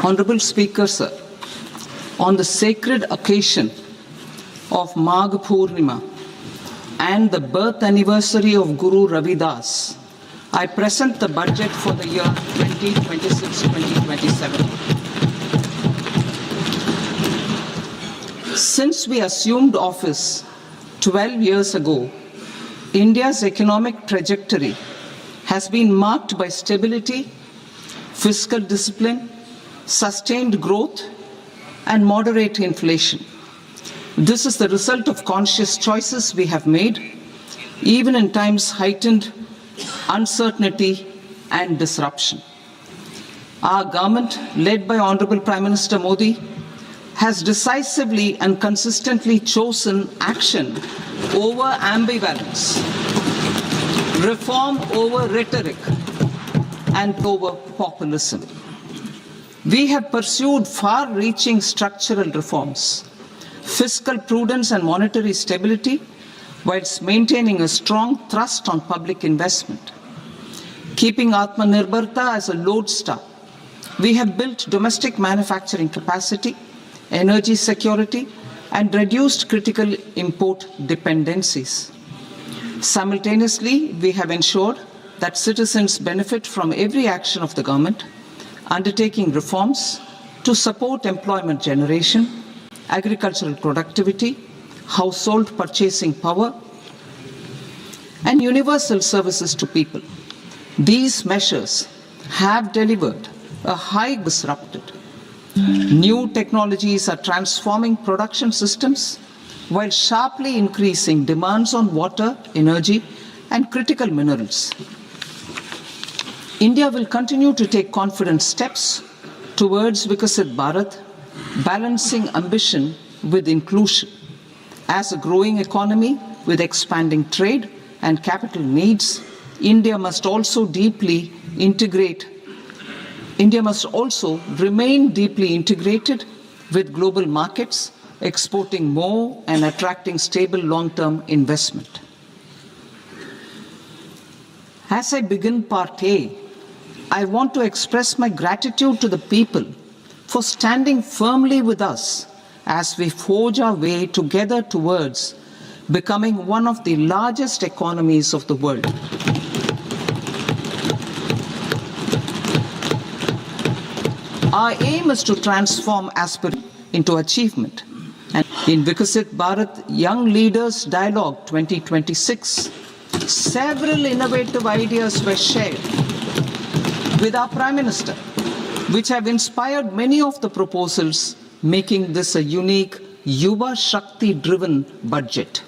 Honorable Speaker, sir, on the sacred occasion of Magh Purnima and the birth anniversary of Guru Ravidas, I present the budget for the year 2026-2027. Since we assumed office 12 years ago, India's economic trajectory has been marked by stability, fiscal discipline, sustained growth, and moderate inflation. This is the result of conscious choices we have made, even in times heightened uncertainty and disruption. Our government, led by Honorable Prime Minister Modi, has decisively and consistently chosen action over ambivalence, reform over rhetoric, and over populism. We have pursued far-reaching structural reforms, fiscal prudence and monetary stability, whilst maintaining a strong thrust on public investment. Keeping Atmanirbharta as a lodestar, we have built domestic manufacturing capacity, energy security, and reduced critical import dependencies. Simultaneously, we have ensured that citizens benefit from every action of the government, undertaking reforms to support employment generation, agricultural productivity, household purchasing power, and universal services to people. These measures have delivered a high disrupted. New technologies are transforming production systems while sharply increasing demands on water, energy, and critical minerals. India will continue to take confident steps towards Vikasit Bharat, balancing ambition with inclusion. As a growing economy with expanding trade and capital needs, India must also remain deeply integrated with global markets, exporting more and attracting stable long-term investment. As I begin Part A, I want to express my gratitude to the people for standing firmly with us as we forge our way together towards becoming one of the largest economies of the world. Our aim is to transform aspiration into achievement. And in Vikasit Bharat Young Leaders Dialogue 2026, several innovative ideas were shared with our Prime Minister, which have inspired many of the proposals, making this a unique Yuva Shakti-driven budget.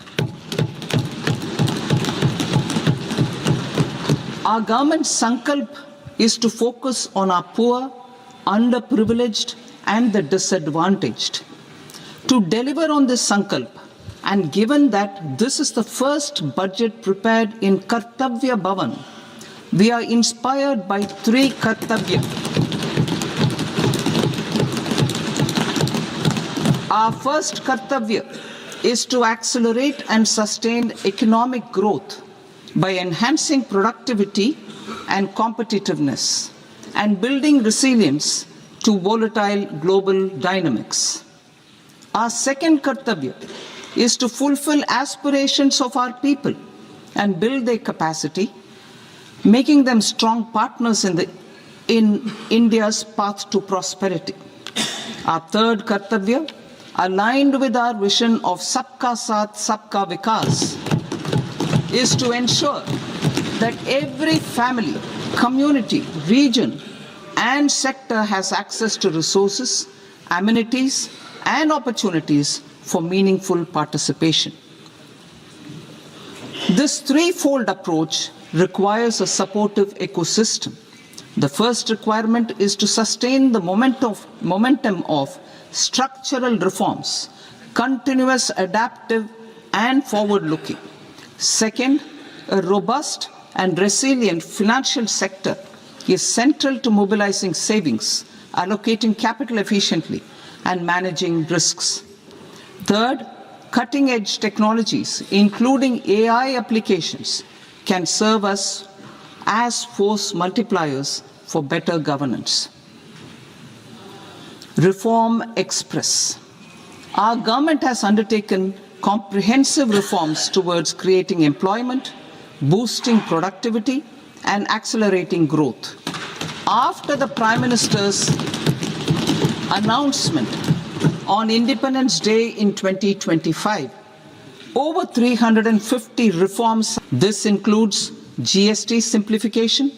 Our government's sankalp is to focus on our poor, underprivileged, and the disadvantaged. To deliver on this sankalp, and given that this is the first budget prepared in Kartavya Bhavan, we are inspired by three Kartavya. Our first Kartavya is to accelerate and sustain economic growth by enhancing productivity and competitiveness and building resilience to volatile global dynamics. Our second Kartavya is to fulfill aspirations of our people and build their capacity, making them strong partners in India's path to prosperity. Our third Kartavya, aligned with our vision of Sabka Saath, Sabka Vikas, is to ensure that every family, community, region, and sector has access to resources, amenities, and opportunities for meaningful participation. This threefold approach requires a supportive ecosystem. The first requirement is to sustain the momentum of structural reforms, continuous, adaptive, and forward-looking. Second, a robust and resilient financial sector is central to mobilizing savings, allocating capital efficiently, and managing risks. Third, cutting-edge technologies, including AI applications, can serve us as force multipliers for better governance. Reform Express. Our government has undertaken comprehensive reforms towards creating employment, boosting productivity, and accelerating growth. After the Prime Minister's announcement on Independence Day in 2025, over 350 reforms. This includes GST simplification,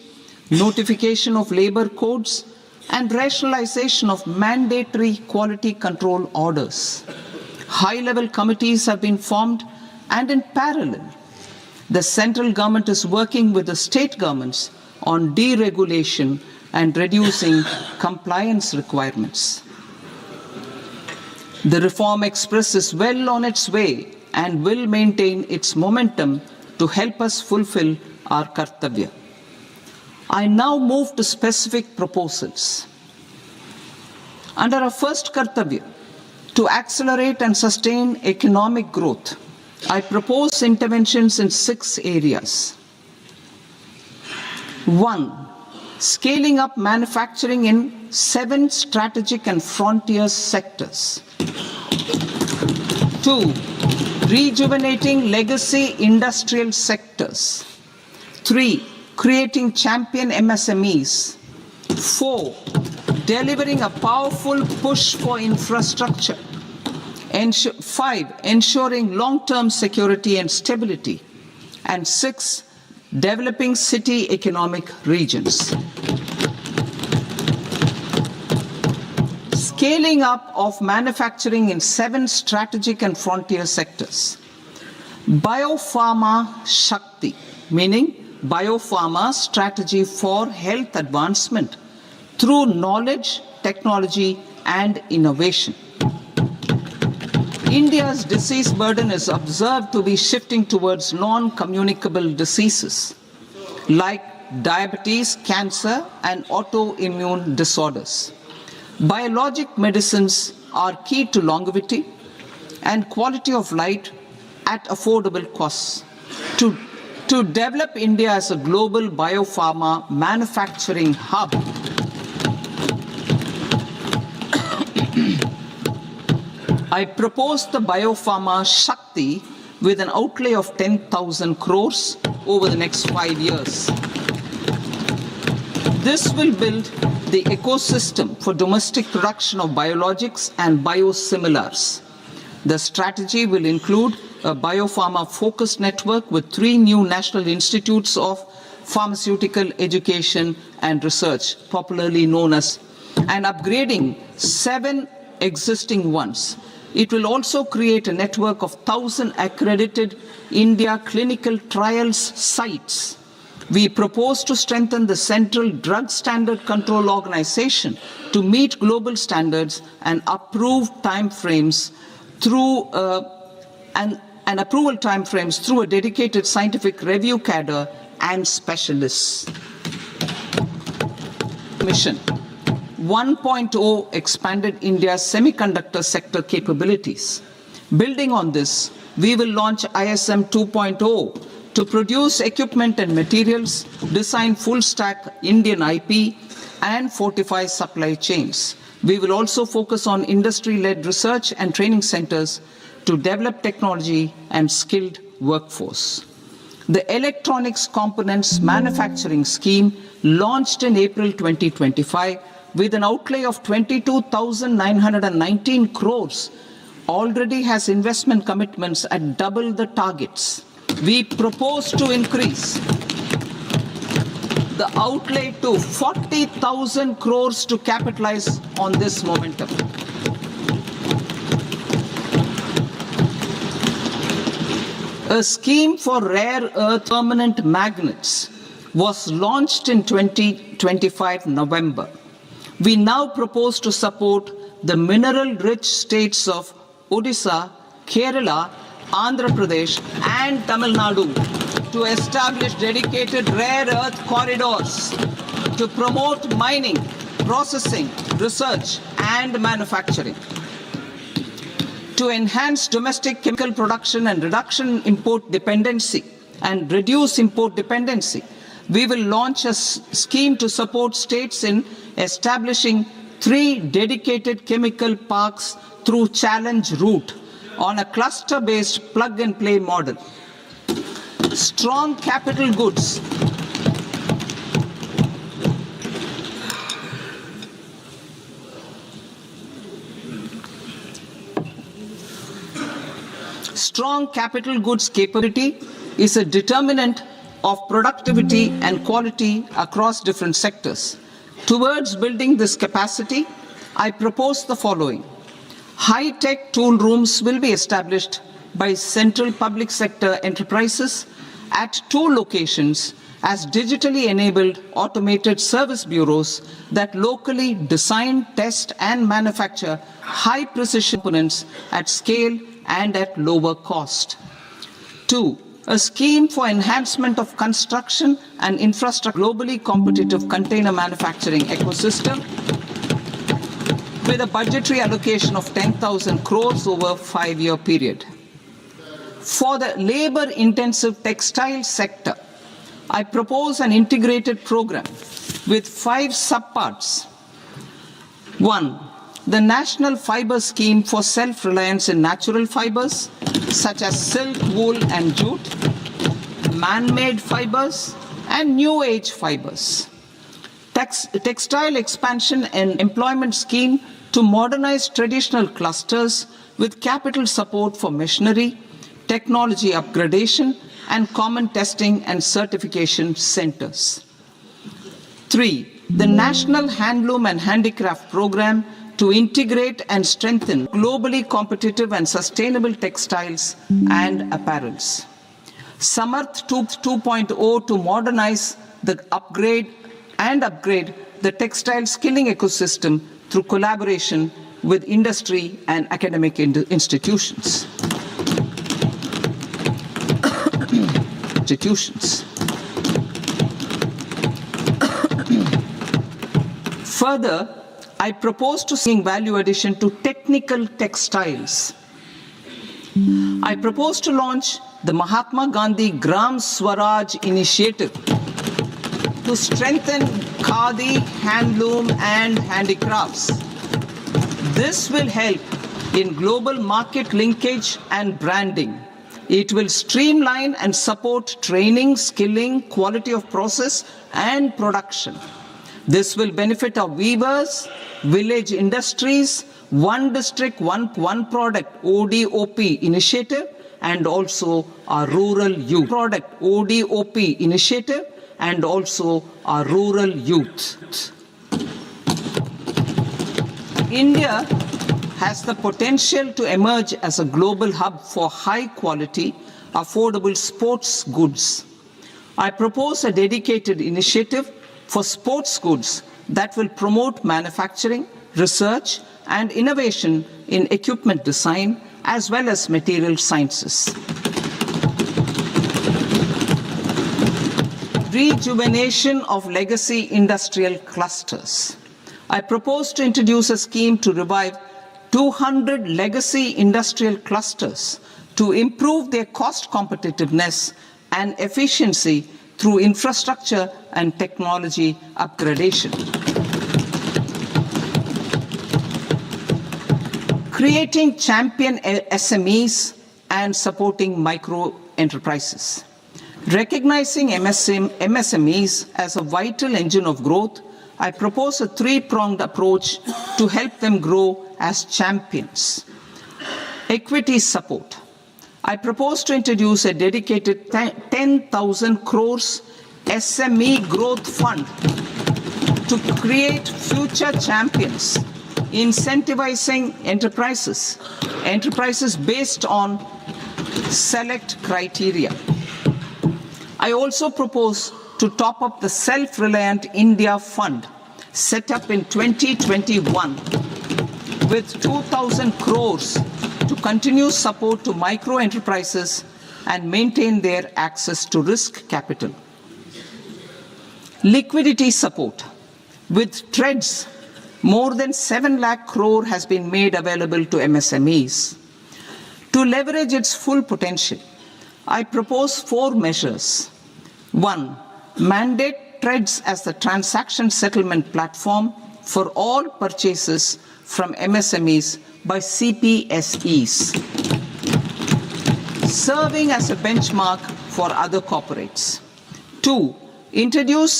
notification of labor codes, and rationalization of mandatory quality control orders. High-level committees have been formed, and in parallel, the central government is working with the state governments on deregulation and reducing compliance requirements. The Reform Express is well on its way and will maintain its momentum to help us fulfill our kartavya. I now move to specific proposals. Under our first kartavya, to accelerate and sustain economic growth, I propose interventions in 6 areas. 1. Scaling up manufacturing in 7 strategic and frontier sectors. 2. Rejuvenating legacy industrial sectors. 3. Creating champion MSMEs. 4. Delivering a powerful push for infrastructure. 5. Ensuring long-term security and stability. And 6. Developing city economic regions. Scaling up of manufacturing in 7 strategic and frontier sectors. Biopharma Shakti, meaning biopharma strategy for health advancement through knowledge, technology, and innovation. India's disease burden is observed to be shifting towards non-communicable diseases like diabetes, cancer, and autoimmune disorders. Biologic medicines are key to longevity and quality of life at affordable costs. To develop India as a global biopharma manufacturing hub, I propose the Biopharma Shakti with an outlay of 10,000 crores over the next 5 years. This will build the ecosystem for domestic production of biologics and biosimilars. The strategy will include a biopharma-focused network with 3 new national institutes of pharmaceutical education and research, popularly known as, and upgrading 7 existing ones. It will also create a network of 1,000 accredited India clinical trials sites. We propose to strengthen the Central Drug Standard Control Organization to meet global standards and approve timeframes through and approval timeframes through a dedicated scientific review cadre and specialists. Mission 1.0 expanded India's semiconductor sector capabilities. Building on this, we will launch ISM 2.0 to produce equipment and materials, design full-stack Indian IP, and fortify supply chains. We will also focus on industry-led research and training centers to develop technology and skilled workforce. The Electronics Components Manufacturing Scheme, launched in April 2025 with an outlay of 22,919 crores, already has investment commitments at double the targets. We propose to increase the outlay to 40,000 crores to capitalize on this momentum. A scheme for rare earth permanent magnets was launched in 2025 November. We now propose to support the mineral-rich states of Odisha, Kerala, Andhra Pradesh, and Tamil Nadu to establish dedicated rare earth corridors to promote mining, processing, research, and manufacturing. To enhance domestic chemical production and reduction import dependency and reduce import dependency, we will launch a scheme to support states in establishing 3 dedicated chemical parks through challenge route on a cluster-based plug-and-play model. Strong capital goods. Strong capital goods capability is a determinant of productivity and quality across different sectors. Towards building this capacity, I propose the following. High-tech tool rooms will be established by central public sector enterprises at 2 locations as digitally enabled automated service bureaus that locally design, test, and manufacture high-precision components at scale and at lower cost. 2. A scheme for enhancement of construction and infrastructure globally competitive container manufacturing ecosystem with a budgetary allocation of 10,000 crores over a 5-year period. For the labor-intensive textile sector, I propose an integrated program with 5 subparts. 1. The National Fiber Scheme for self-reliance in natural fibers, such as silk, wool, and jute, man-made fibers, and new age fibers. Textile expansion and employment scheme to modernize traditional clusters with capital support for machinery, technology upgradation, and common testing and certification centers. 3. The National Handloom and Handicraft Program to integrate and strengthen globally competitive and sustainable textiles and apparels. Samarth 2.0 to modernize the upgrade the textile skilling ecosystem through collaboration with industry and academic institutions. Further, I propose to see value addition to technical textiles. I propose to launch the Mahatma Gandhi Gram Swaraj initiative to strengthen khadi, handloom, and handicrafts. This will help in global market linkage and branding. It will streamline and support training, skilling, quality of process, and production. This will benefit our weavers, village industries, one district, one product, ODOP initiative, and also our rural youth. Product, ODOP initiative, and also our rural youth. India has the potential to emerge as a global hub for high quality, affordable sports goods. I propose a dedicated initiative for sports goods that will promote manufacturing, research, and innovation in equipment design as well as material sciences. Rejuvenation of legacy industrial clusters. I propose to introduce a scheme to revive 200 legacy industrial clusters to improve their cost competitiveness and efficiency through infrastructure and technology upgradation. Creating champion SMEs and supporting micro enterprises. Recognizing MSMEs as a vital engine of growth, I propose a 3-pronged approach to help them grow as champions. Equity support. I propose to introduce a dedicated 10,000 crores SME growth fund to create future champions, incentivizing enterprises based on select criteria. I also propose to top up the Self-Reliant India Fund set up in 2021 with 2,000 crores to continue support to micro enterprises and maintain their access to risk capital. Liquidity support. With TREDS, more than 7 lakh crore has been made available to MSMEs. To leverage its full potential, I propose 4 measures. 1. Mandate TREDS as the transaction settlement platform for all purchases from MSMEs by CPSEs, serving as a benchmark for other corporates. 2. Introduce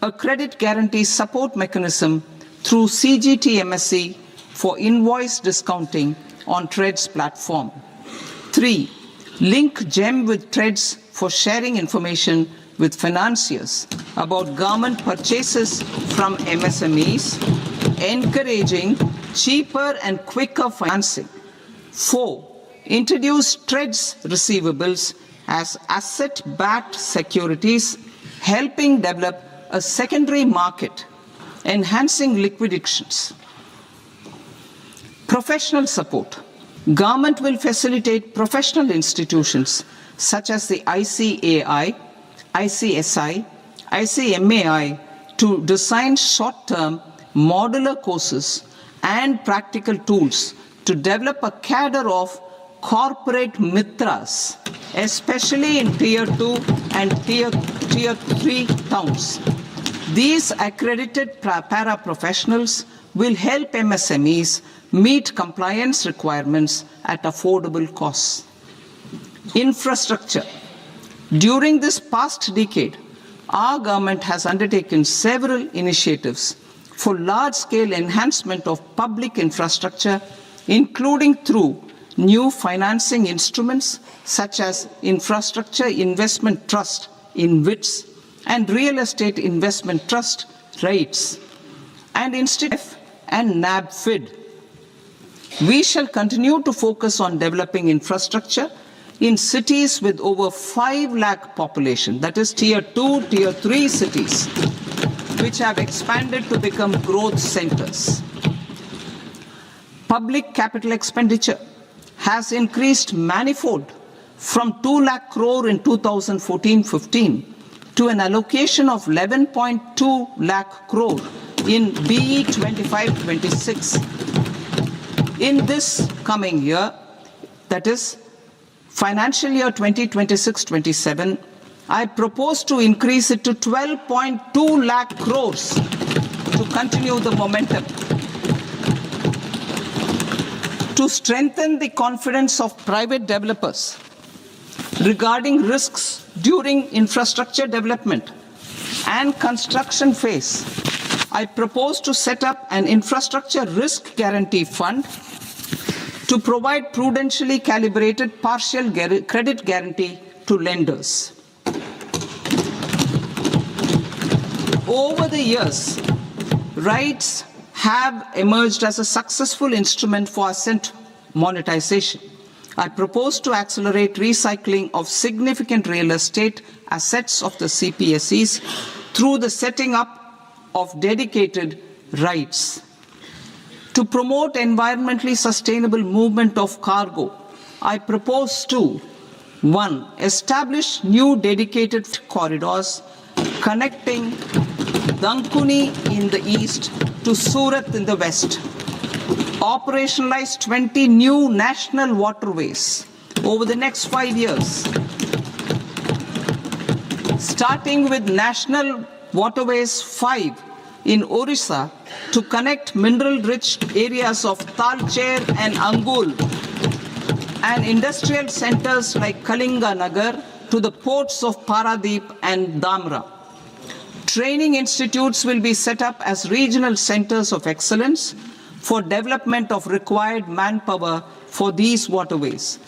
a credit guarantee support mechanism through CGT-MSE for invoice discounting on TREDS platform. 3. Link GEM with TREDS for sharing information with financiers about government purchases from MSMEs, encouraging cheaper and quicker financing. 4. Introduce TREDS receivables as asset-backed securities, helping develop a secondary market, enhancing liquidity. Professional support. Government will facilitate professional institutions such as the ICAI, ICSI, ICMAI to design short-term modular courses and practical tools to develop a cadre of corporate mitras, especially in Tier 2 and Tier 3 towns. These accredited para-professionals will help MSMEs meet compliance requirements at affordable costs. Infrastructure. During this past decade, our government has undertaken several initiatives for large-scale enhancement of public infrastructure, including through new financing instruments such as Infrastructure Investment Trust (InvITs) and Real Estate Investment Trust (REITs) and Institute and NABFID. We shall continue to focus on developing infrastructure in cities with over 5 lakh population, that is Tier 2, Tier 3 cities, which have expanded to become growth centers. Public capital expenditure has increased manifold from 2 lakh crore in 2014-15 to an allocation of 11.2 lakh crore in BE 25-26. In this coming year, that is financial year 2026-27, I propose to increase it to 12.2 lakh crores to continue the momentum. To strengthen the confidence of private developers regarding risks during infrastructure development and construction phase, I propose to set up an infrastructure risk guarantee fund to provide prudentially calibrated partial credit guarantee to lenders. Over the years, REITs have emerged as a successful instrument for asset monetization. I propose to accelerate recycling of significant real estate assets of the CPSEs through the setting up of dedicated REITs. To promote environmentally sustainable movement of cargo, I propose to 1. Establish new dedicated corridors connecting Dankuni in the east to Surat in the west. Operationalize 20 new national waterways over the next 5 years, starting with National Waterways 5 in Orissa to connect mineral-rich areas of Talcher and Angul and industrial centers like Kalinga Nagar to the ports of Paradeep and Dhamra. Training institutes will be set up as regional centers of excellence for development of required manpower for these waterways.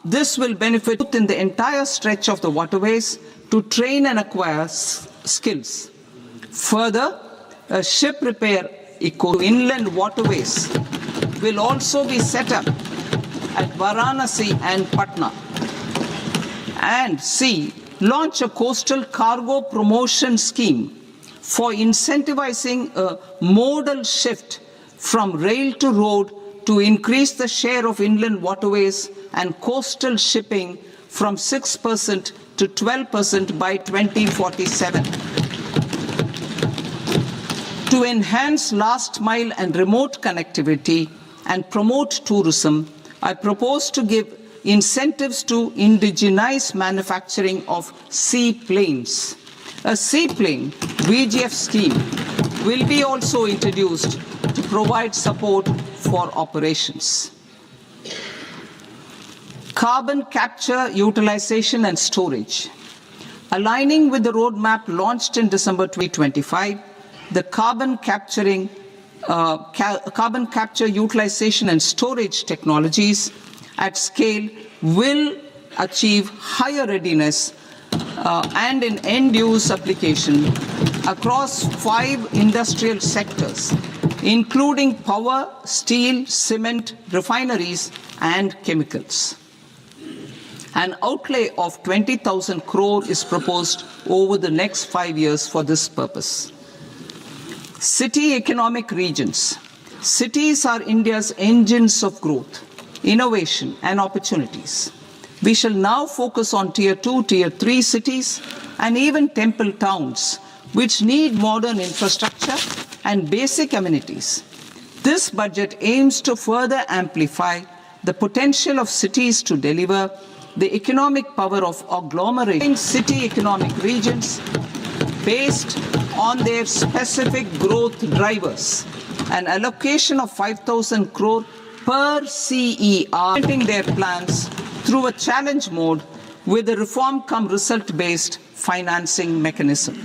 This will benefit in the entire stretch of the waterways to train and acquire skills. Further, a ship repair inland waterways will also be set up at Varanasi and Patna. And C, launch a coastal cargo promotion scheme for incentivizing a modal shift from rail to road to increase the share of inland waterways and coastal shipping from 6% to 12% by 2047. To enhance last mile and remote connectivity and promote tourism, I propose to give incentives to indigenize manufacturing of seaplanes. A seaplane VGF scheme will be also introduced to provide support for operations. Carbon capture, utilization and storage. Aligning with the roadmap launched in December 2025, the carbon capture, utilization and storage technologies at scale will achieve higher readiness and in end-use application across 5 industrial sectors, including power, steel, cement, refineries, and chemicals. An outlay of 20,000 crore is proposed over the next 5 years for this purpose. City economic regions. Cities are India's engines of growth, innovation, and opportunities. We shall now focus on Tier 2, Tier 3 cities, and even temple towns, which need modern infrastructure and basic amenities. This budget aims to further amplify the potential of cities to deliver the economic power of agglomerating city economic regions based on their specific growth drivers. An allocation of 5,000 crore per CER, implementing their plans through a challenge mode with a reform-cum-result-based financing mechanism.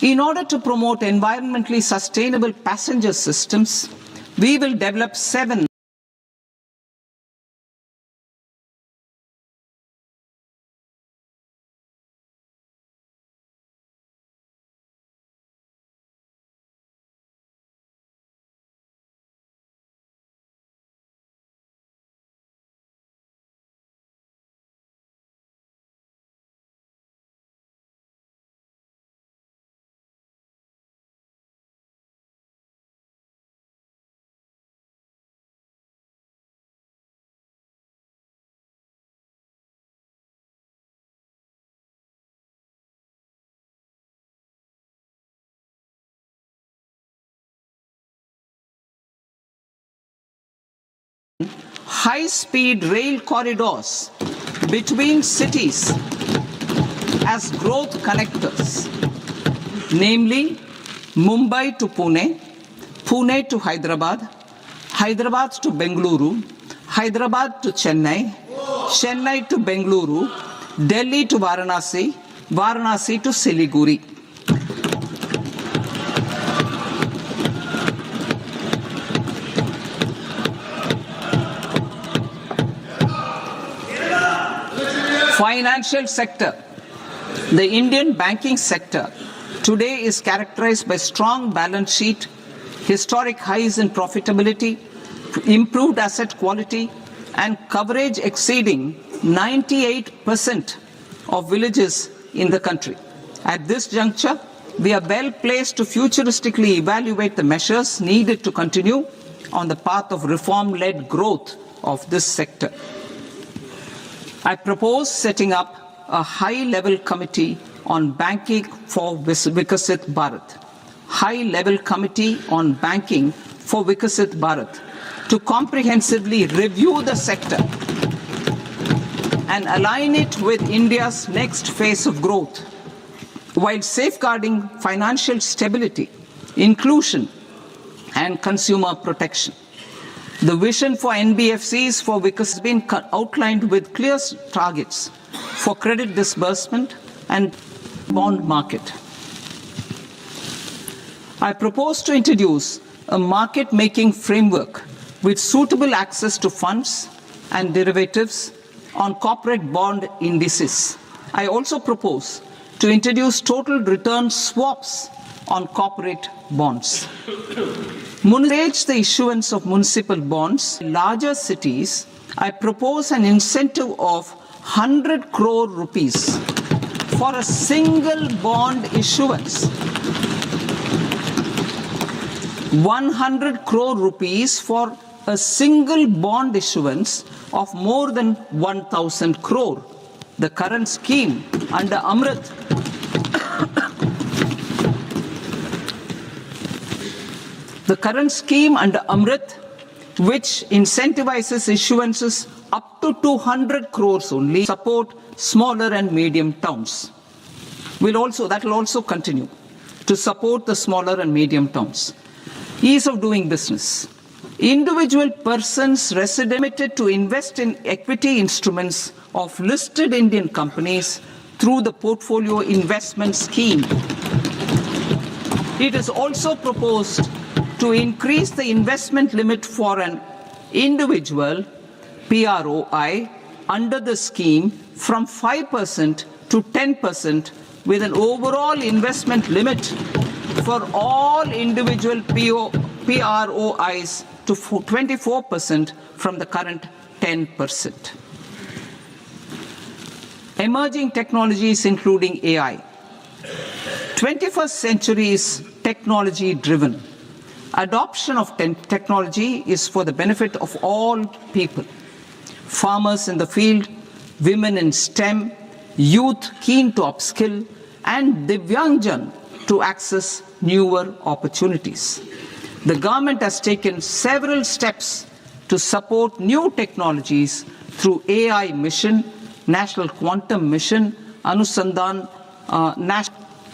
In order to promote environmentally sustainable passenger systems, we will develop 7 high-speed rail corridors between cities as growth connectors, namely Mumbai to Pune, Pune to Hyderabad, Hyderabad to Bengaluru, Hyderabad to Chennai, Chennai to Bengaluru, Delhi to Varanasi, Varanasi to Siliguri. Financial sector. The Indian banking sector today is characterized by strong balance sheet, historic highs in profitability, improved asset quality, and coverage exceeding 98% of villages in the country. At this juncture, we are well placed to futuristically evaluate the measures needed to continue on the path of reform-led growth of this sector. I propose setting up a high-level committee on banking for Vikasit Bharat. High-level committee on banking for Vikasit Bharat to comprehensively review the sector and align it with India's next phase of growth, while safeguarding financial stability, inclusion, and consumer protection. The vision for NBFCs for Vikas has been outlined with clear targets for credit disbursement and bond market. I propose to introduce a market-making framework with suitable access to funds and derivatives on corporate bond indices. I also propose to introduce total return swaps on corporate bonds. Encourage the issuance of municipal bonds in larger cities. I propose an incentive of 100 crore rupees for a single bond issuance. 100 crore rupees for a single bond issuance of more than 1,000 crore. The current scheme under Amrit which incentivizes issuances up to 200 crores only, support smaller and medium towns. That will also continue. to support the smaller and medium towns. Ease of doing business. Individual persons resident to invest in equity instruments of listed Indian companies through the portfolio investment scheme. It is also proposed to increase the investment limit for an individual PROI under the scheme from 5% to 10%, with an overall investment limit for all individual PROIs to 24% from the current 10%. Emerging technologies including AI. 21st century is technology-driven. Adoption of technology is for the benefit of all people. Farmers in the field, women in STEM, youth keen to upskill, and Divyangjan to access newer opportunities. The government has taken several steps to support new technologies through AI Mission, National Quantum Mission, Anusandhan,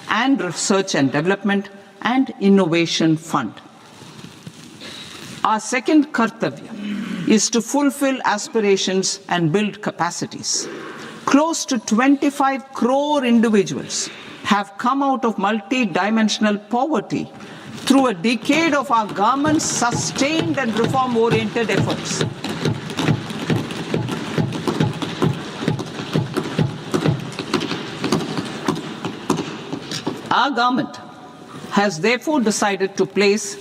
and Research and Development, and Innovation Fund. Our second kartavya is to fulfill aspirations and build capacities. Close to 25 crore individuals have come out of multi-dimensional poverty through a decade of our government's sustained and reform-oriented efforts. Our government has therefore decided to place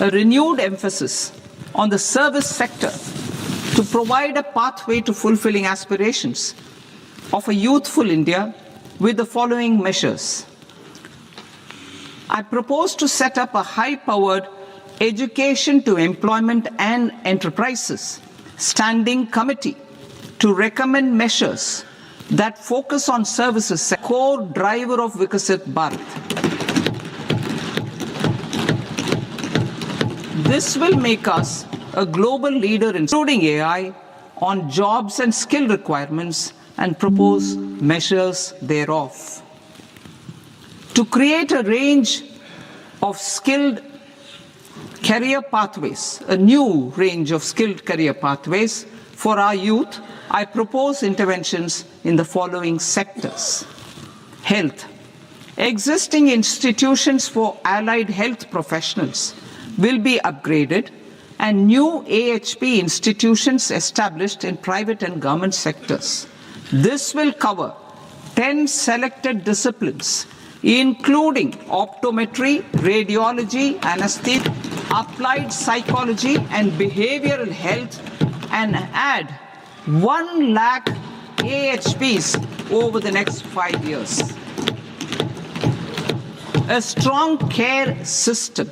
a renewed emphasis on the service sector to provide a pathway to fulfilling aspirations of a youthful India with the following measures. I propose to set up a high-powered education to employment and enterprises standing committee to recommend measures that focus on services, a core driver of Vikasit Bharat. This will make us a global leader, including AI, on jobs and skill requirements, and propose measures thereof. To create a range of skilled career pathways, a new range of skilled career pathways for our youth, I propose interventions in the following sectors. Health. Existing institutions for allied health professionals will be upgraded and new AHP institutions established in private and government sectors. This will cover 10 selected disciplines, including optometry, radiology, anesthesia, applied psychology, and behavioral health, and add 1 lakh AHPs over the next 5 years. A strong care system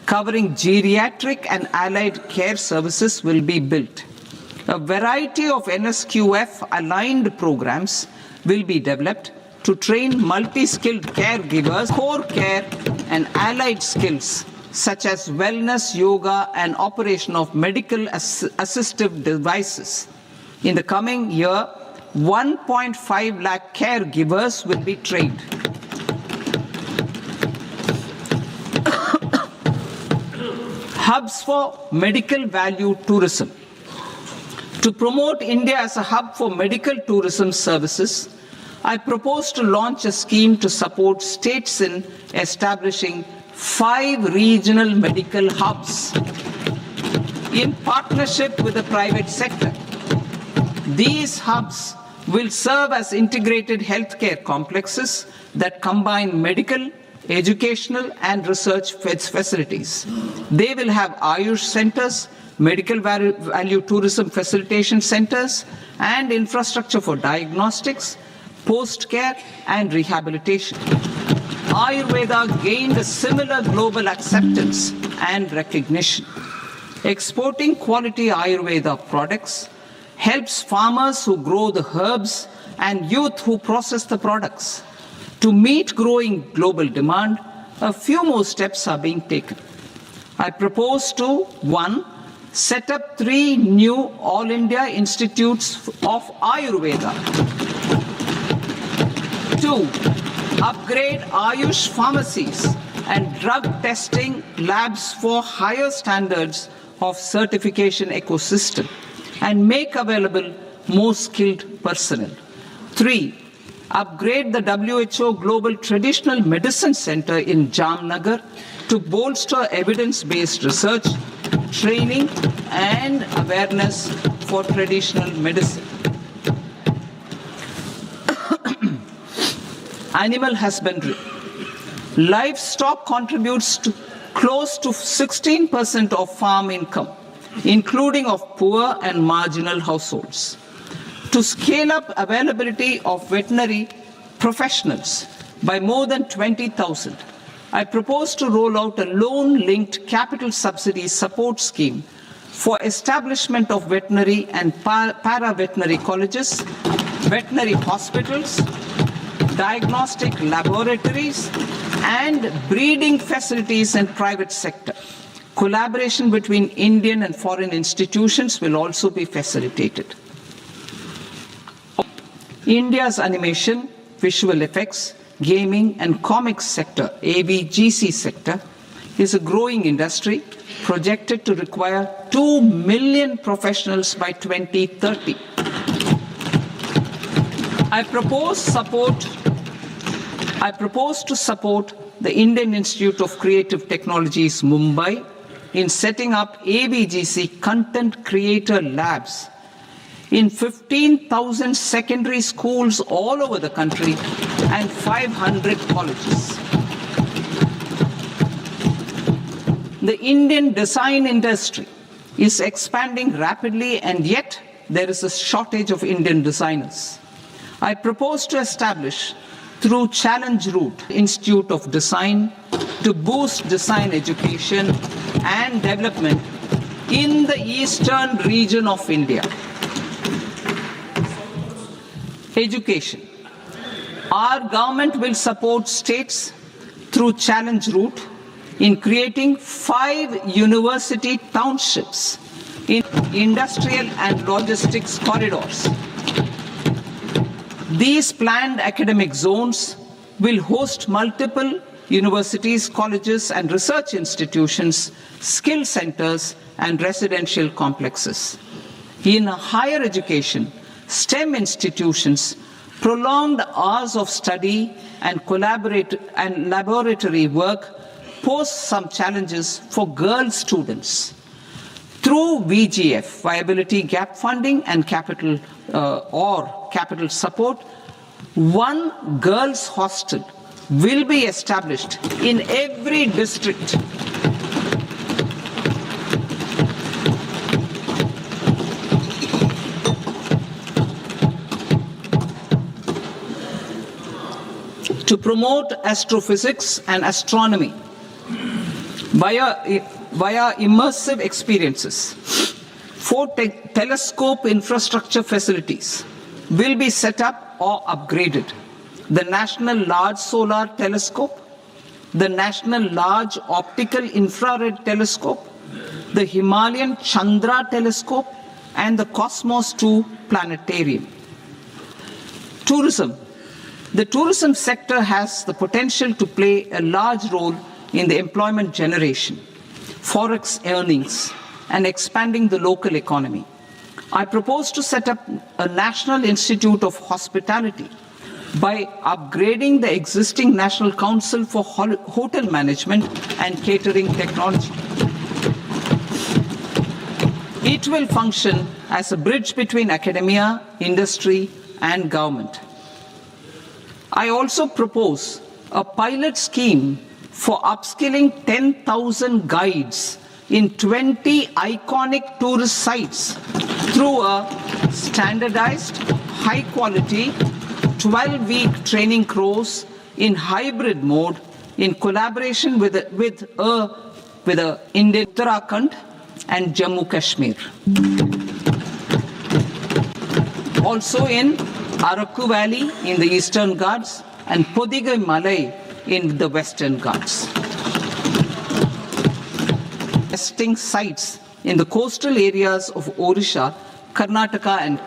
covering geriatric and allied care services will be built. A variety of NSQF-aligned programs will be developed to train multi-skilled caregivers, core care, and allied skills such as wellness, yoga, and operation of medical assistive devices. In the coming year, 1.5 lakh caregivers will be trained. Hubs for medical value tourism. To promote India as a hub for medical tourism services, I propose to launch a scheme to support states in establishing 5 regional medical hubs in partnership with the private sector. These hubs will serve as integrated healthcare complexes that combine medical, educational, and research facilities. They will have Ayush centers, medical value tourism facilitation centers, and infrastructure for diagnostics, post-care, and rehabilitation. Ayurveda gained a similar global acceptance and recognition. Exporting quality Ayurveda products helps farmers who grow the herbs and youth who process the products. To meet growing global demand, a few more steps are being taken. I propose to 1. Set up 3 new All India Institutes of Ayurveda. 2. upgrade Ayush pharmacies and drug testing labs for higher standards of certification ecosystem and make available more skilled personnel. 3. Upgrade the WHO Global Traditional Medicine Center in Jamnagar to bolster evidence-based research, training and awareness for traditional medicine. Animal husbandry. Livestock contributes to close to 16% of farm income, including of poor and marginal households. To scale up availability of veterinary professionals by more than 20,000, I propose to roll out a loan-linked capital subsidy support scheme for establishment of veterinary and para-veterinary colleges, veterinary hospitals, diagnostic laboratories, and breeding facilities in private sector. Collaboration between Indian and foreign institutions will also be facilitated. India's animation, visual effects, gaming and comics sector, AVGC sector, is a growing industry projected to require 2 million professionals by 2030. I propose to support the Indian Institute of Creative Technologies, Mumbai, in setting up AVGC content creator labs in 15,000 secondary schools all over the country and 500 colleges. The Indian design industry is expanding rapidly, and yet there is a shortage of Indian designers. I propose to establish, through Challenge Route, Institute of Design to boost design education and development in the eastern region of India. Education. Our government will support states through Challenge Route in creating 5 university townships in industrial and logistics corridors. These planned academic zones will host multiple universities, colleges and research institutions, skill centers and residential complexes. In higher education, STEM institutions, prolonged hours of study and laboratory work pose some challenges for girl students. Through VGF, Viability Gap Funding and capital support, one girls' hostel will be established in every district. To promote astrophysics and astronomy via immersive experiences. 4 telescope infrastructure facilities will be set up or upgraded. The National Large Solar Telescope, the National Large Optical Infrared Telescope, the Himalayan Chandra Telescope, and the Cosmos 2 Planetarium. Tourism. The tourism sector has the potential to play a large role in the employment generation, forex earnings, and expanding the local economy. I propose to set up a National Institute of Hospitality by upgrading the existing National Council for Hotel Management and Catering Technology. It will function as a bridge between academia, industry, and government. I also propose a pilot scheme for upskilling 10,000 guides in 20 iconic tourist sites through a standardized, high-quality, 12-week training course in hybrid mode in collaboration with Indian Uttarakhand and Jammu Kashmir. Also in Araku Valley in the Eastern Ghats and Podigai Malai in the Western Ghats. Testing sites in the coastal areas of Odisha, Karnataka and